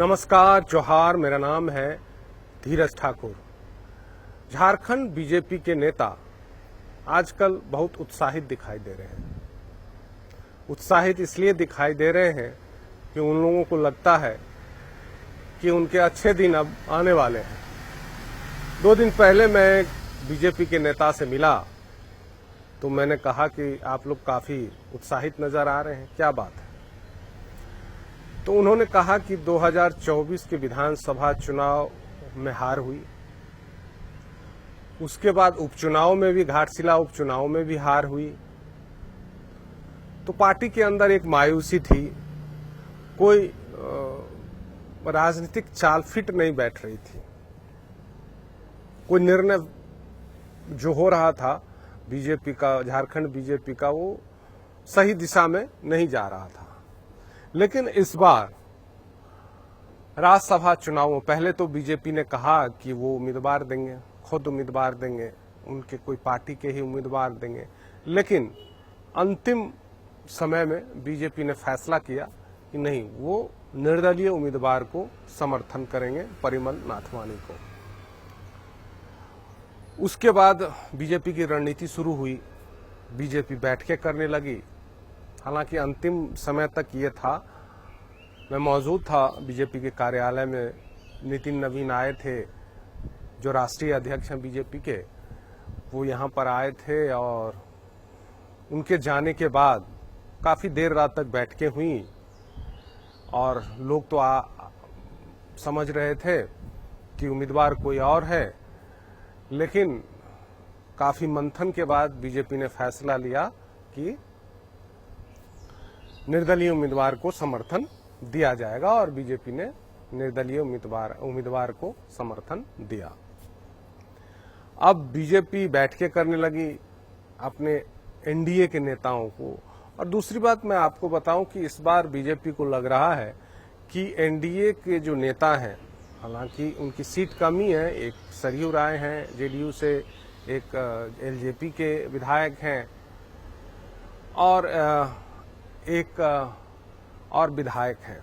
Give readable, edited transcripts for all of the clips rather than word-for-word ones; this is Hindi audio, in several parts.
नमस्कार, जोहार। मेरा नाम है धीरज ठाकुर। झारखंड बीजेपी के नेता आजकल बहुत उत्साहित दिखाई दे रहे हैं। उत्साहित इसलिए दिखाई दे रहे हैं कि उन लोगों को लगता है कि उनके अच्छे दिन अब आने वाले हैं। 2 दिन पहले मैं बीजेपी के नेता से मिला तो मैंने कहा कि आप लोग काफी उत्साहित नजर आ रहे हैं, क्या बात है? तो उन्होंने कहा कि 2024 के विधानसभा चुनाव में हार हुई, उसके बाद उपचुनाव में भी, घाटशिला उपचुनाव में भी हार हुई, तो पार्टी के अंदर एक मायूसी थी। कोई राजनीतिक चाल फिट नहीं बैठ रही थी। कोई निर्णय जो हो रहा था बीजेपी का, झारखंड बीजेपी का, वो सही दिशा में नहीं जा रहा था। लेकिन इस बार राज्यसभा चुनावों, पहले तो बीजेपी ने कहा कि वो उम्मीदवार देंगे, खुद उम्मीदवार देंगे, उनके कोई पार्टी के ही उम्मीदवार देंगे। लेकिन अंतिम समय में बीजेपी ने फैसला किया कि नहीं, वो निर्दलीय उम्मीदवार को समर्थन करेंगे, परिमल नाथवानी को। उसके बाद बीजेपी की रणनीति शुरू हुई। बीजेपी बैठकें करने लगी। हालांकि अंतिम समय तक ये था, मैं मौजूद था बीजेपी के कार्यालय में। नितिन नवीन आए थे, जो राष्ट्रीय अध्यक्ष हैं बीजेपी के, वो यहाँ पर आए थे और उनके जाने के बाद काफी देर रात तक बैठकें हुई और लोग तो समझ रहे थे कि उम्मीदवार कोई और है। लेकिन काफी मंथन के बाद बीजेपी ने फैसला लिया कि निर्दलीय उम्मीदवार को समर्थन दिया जाएगा और बीजेपी ने निर्दलीय उम्मीदवार को समर्थन दिया। अब बीजेपी बैठकें करने लगी अपने एनडीए के नेताओं को। और दूसरी बात मैं आपको बताऊं कि इस बार बीजेपी को लग रहा है कि एनडीए के जो नेता हैं, हालांकि उनकी सीट कम ही है, एक सरयू राय हैं जेडीयू से, एक एलजेपी के विधायक हैं और एक और विधायक हैं।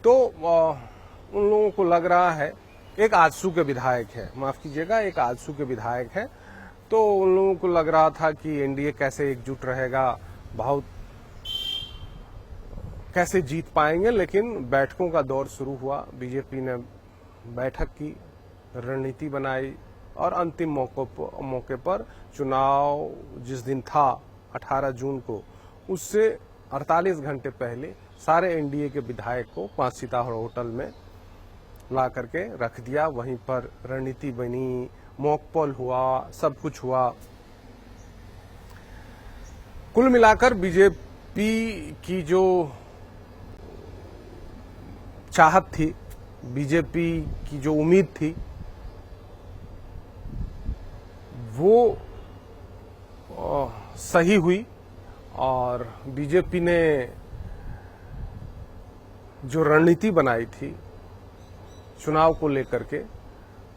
तो उन लोगों को लग रहा है, एक आजसू के विधायक है, माफ कीजिएगा, एक आजसू के विधायक है। तो उन लोगों को लग रहा था कि एनडीए कैसे एकजुट रहेगा, बहुत कैसे जीत पाएंगे। लेकिन बैठकों का दौर शुरू हुआ। बीजेपी ने बैठक की, रणनीति बनाई और अंतिम मौके पर चुनाव जिस दिन था 18 जून को, उससे 48 घंटे पहले सारे एनडीए के विधायक को 5 सितारा होटल में ला करके रख दिया। वहीं पर रणनीति बनी, मॉक पोल हुआ, सब कुछ हुआ। कुल मिलाकर बीजेपी की जो चाहत थी, बीजेपी की जो उम्मीद थी, वो सही हुई और बीजेपी ने जो रणनीति बनाई थी चुनाव को लेकर के,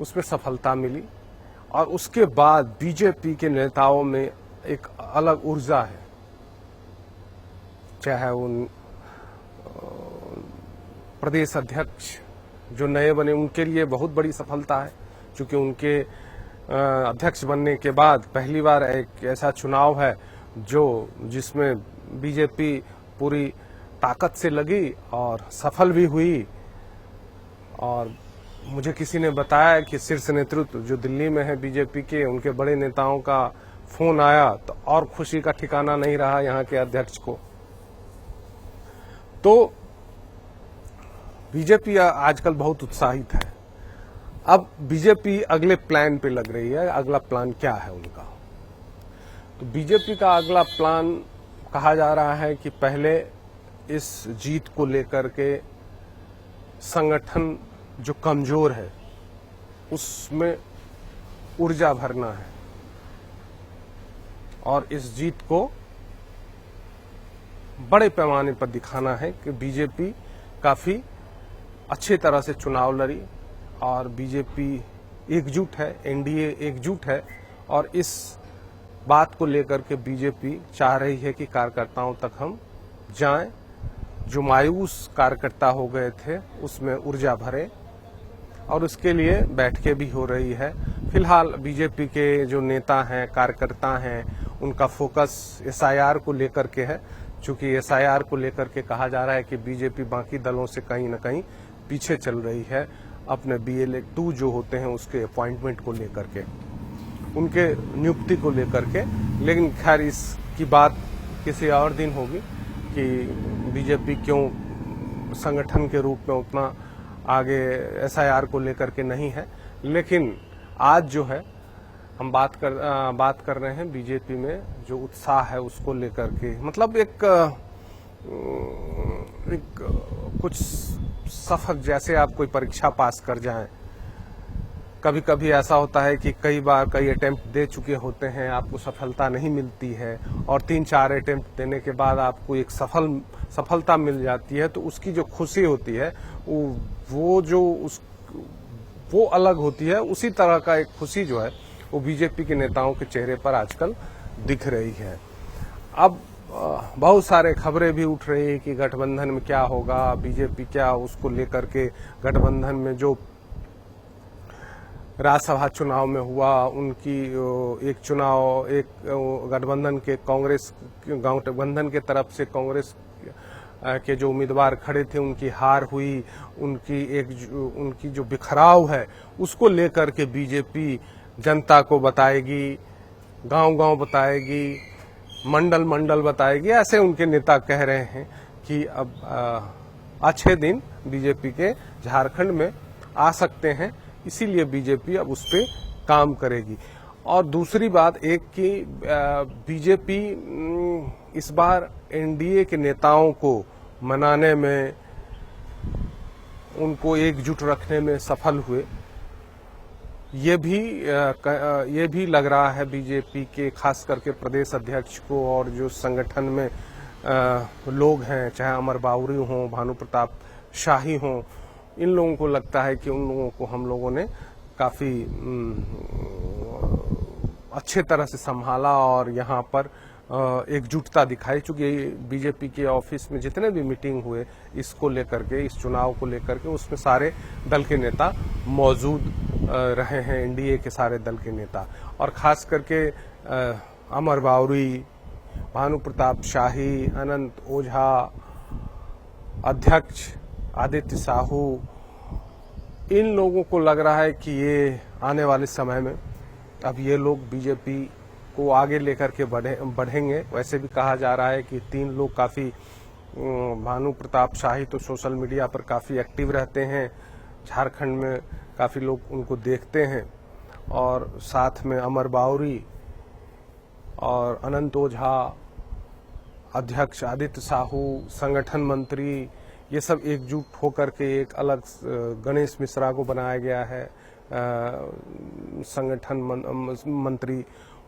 उसमें सफलता मिली। और उसके बाद बीजेपी के नेताओं में एक अलग ऊर्जा है। चाहे उन प्रदेश अध्यक्ष जो नए बने, उनके लिए बहुत बड़ी सफलता है, क्योंकि उनके अध्यक्ष बनने के बाद पहली बार एक ऐसा चुनाव है जिसमें बीजेपी पूरी ताकत से लगी और सफल भी हुई। और मुझे किसी ने बताया कि शीर्ष नेतृत्व जो दिल्ली में है बीजेपी के, उनके बड़े नेताओं का फोन आया तो और खुशी का ठिकाना नहीं रहा यहाँ के अध्यक्ष को। तो बीजेपी आजकल बहुत उत्साहित है। अब बीजेपी अगले प्लान पे लग रही है। अगला प्लान क्या है उनका? तो बीजेपी का अगला प्लान कहा जा रहा है कि पहले इस जीत को लेकर के संगठन जो कमजोर है उसमें ऊर्जा भरना है और इस जीत को बड़े पैमाने पर दिखाना है कि बीजेपी काफी अच्छी तरह से चुनाव लड़ी और बीजेपी एकजुट है, एनडीए एकजुट है। और इस बात को लेकर के बीजेपी चाह रही है कि कार्यकर्ताओं तक हम जाएं जो मायूस कार्यकर्ता हो गए थे उसमें ऊर्जा भरे और उसके लिए बैठकें भी हो रही है। फिलहाल बीजेपी के जो नेता हैं, कार्यकर्ता हैं, उनका फोकस एसआईआर को लेकर के है, क्योंकि एसआईआर को लेकर के कहा जा रहा है कि बीजेपी बाकी दलों से कहीं न कहीं पीछे चल रही है अपने BLA 2 जो होते हैं उसके अपॉइंटमेंट को लेकर के, उनके नियुक्ति को लेकर के। लेकिन खैर इसकी बात किसी और दिन होगी कि बीजेपी क्यों संगठन के रूप में उतना आगे एसआईआर को लेकर के नहीं है। लेकिन आज जो है हम बात कर रहे हैं बीजेपी में जो उत्साह है उसको लेकर के, मतलब एक कुछ सफक जैसे आप कोई परीक्षा पास कर जाएं। कभी कभी ऐसा होता है कि कई बार कई अटेम्प्ट दे चुके होते हैं, आपको सफलता नहीं मिलती है और 3-4 अटेम्प्ट देने के बाद आपको एक सफलता मिल जाती है, तो उसकी जो खुशी होती है वो अलग होती है। उसी तरह का एक खुशी जो है वो बीजेपी के नेताओं के चेहरे पर आजकल दिख रही है। अब बहुत सारे खबरें भी उठ रही है कि गठबंधन में क्या होगा, बीजेपी क्या उसको लेकर के गठबंधन में जो राज्यसभा चुनाव में हुआ उनकी एक गठबंधन के तरफ से कांग्रेस के जो उम्मीदवार खड़े थे उनकी हार हुई, उनकी जो बिखराव है उसको लेकर के बीजेपी जनता को बताएगी, गांव-गांव बताएगी, मंडल बताएगी। ऐसे उनके नेता कह रहे हैं कि अब अच्छे दिन बीजेपी के झारखंड में आ सकते हैं, इसीलिए बीजेपी अब उस पे काम करेगी। और दूसरी बात एक कि बीजेपी इस बार एनडीए के नेताओं को मनाने में, उनको एकजुट रखने में सफल हुए। ये भी लग रहा है बीजेपी के खास करके प्रदेश अध्यक्ष को और जो संगठन में लोग हैं, चाहे अमर बाउरी हों, भानु प्रताप शाही हों, इन लोगों को लगता है कि उन लोगों को हम लोगों ने काफी अच्छे तरह से संभाला और यहाँ पर एकजुटता दिखाई। चूंकि बीजेपी के ऑफिस में जितने भी मीटिंग हुए इसको लेकर के, इस चुनाव को लेकर के, उसमें सारे दल के नेता मौजूद रहे हैं, एनडीए के सारे दल के नेता। और खास करके अमर बाउरी, भानु प्रताप शाही, अनंत ओझा, अध्यक्ष आदित्य साहू, इन लोगों को लग रहा है कि ये आने वाले समय में अब ये लोग बीजेपी को आगे लेकर के बढ़ेंगे। वैसे भी कहा जा रहा है कि 3 लोग काफी, भानु प्रताप शाही तो सोशल मीडिया पर काफी एक्टिव रहते हैं, झारखंड में काफी लोग उनको देखते हैं, और साथ में अमर बाउरी और अनंत ओझा, अध्यक्ष आदित्य साहू, संगठन मंत्री, ये सब एकजुट होकर के एक अलग गणेश मिश्रा को बनाया गया है संगठन मंत्री।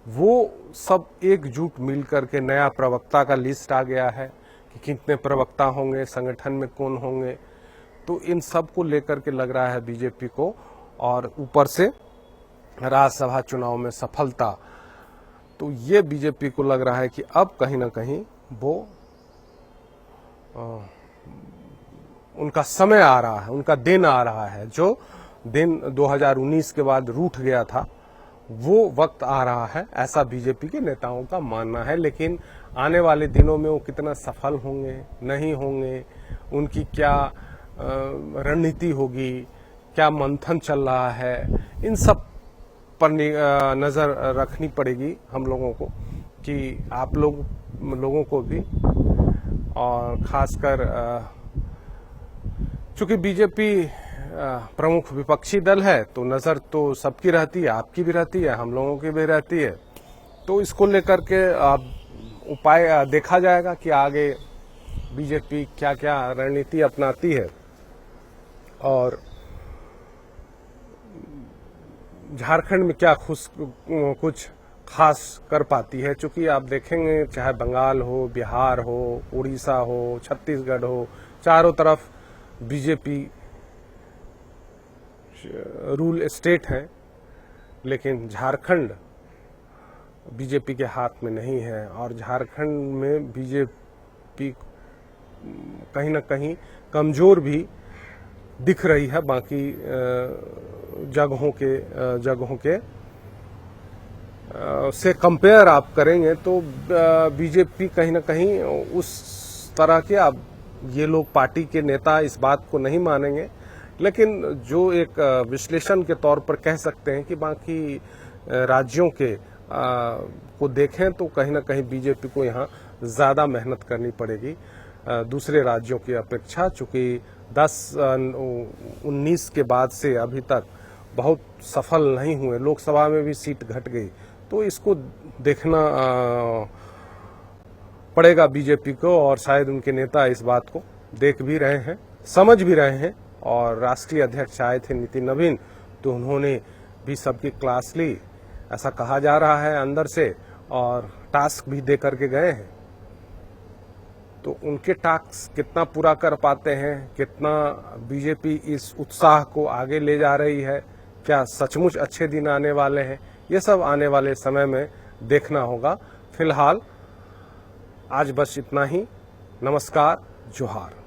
वो सब एकजुट मिलकर के नया प्रवक्ता का लिस्ट आ गया है कि कितने प्रवक्ता होंगे, संगठन में कौन होंगे। तो इन सब को लेकर के लग रहा है बीजेपी को, और ऊपर से राज्यसभा चुनाव में सफलता, तो ये बीजेपी को लग रहा है कि अब कहीं ना कहीं वो उनका समय आ रहा है, उनका दिन आ रहा है। जो दिन 2019 के बाद रूठ गया था वो वक्त आ रहा है, ऐसा बीजेपी के नेताओं का मानना है। लेकिन आने वाले दिनों में वो कितना सफल होंगे, नहीं होंगे, उनकी क्या रणनीति होगी, क्या मंथन चल रहा है, इन सब पर नजर रखनी पड़ेगी हम लोगों को, कि आप लोगों को भी, और खासकर चूंकि बीजेपी प्रमुख विपक्षी दल है तो नजर तो सबकी रहती है, आपकी भी रहती है, हम लोगों की भी रहती है। तो इसको लेकर के उपाय देखा जाएगा कि आगे बीजेपी क्या क्या रणनीति अपनाती है और झारखंड में क्या कुछ खास कर पाती है। चूंकि आप देखेंगे चाहे बंगाल हो, बिहार हो, उड़ीसा हो, छत्तीसगढ़ हो, चारों तरफ बीजेपी रूल स्टेट है, लेकिन झारखंड बीजेपी के हाथ में नहीं है। और झारखंड में बीजेपी कहीं न कहीं कमजोर भी दिख रही है बाकी जगहों के से कंपेयर आप करेंगे तो बीजेपी कहीं न कहीं उस तरह के, अब ये लोग पार्टी के नेता इस बात को नहीं मानेंगे, लेकिन जो एक विश्लेषण के तौर पर कह सकते हैं कि बाकी राज्यों के को देखें तो कहीं न कहीं बीजेपी को यहाँ ज्यादा मेहनत करनी पड़ेगी दूसरे राज्यों की अपेक्षा, चूंकि 10-19 के बाद से अभी तक बहुत सफल नहीं हुए, लोकसभा में भी सीट घट गई, तो इसको देखना पड़ेगा बीजेपी को, और शायद उनके नेता इस बात को देख भी रहे हैं, समझ भी रहे हैं। और राष्ट्रीय अध्यक्ष आए थे नितिन नवीन, तो उन्होंने भी सबकी क्लास ली, ऐसा कहा जा रहा है अंदर से, और टास्क भी दे करके गए हैं। तो उनके टास्क कितना पूरा कर पाते हैं, कितना बीजेपी इस उत्साह को आगे ले जा रही है, क्या सचमुच अच्छे दिन आने वाले हैं, ये सब आने वाले समय में देखना होगा। फिलहाल आज बस इतना ही। नमस्कार, जोहार।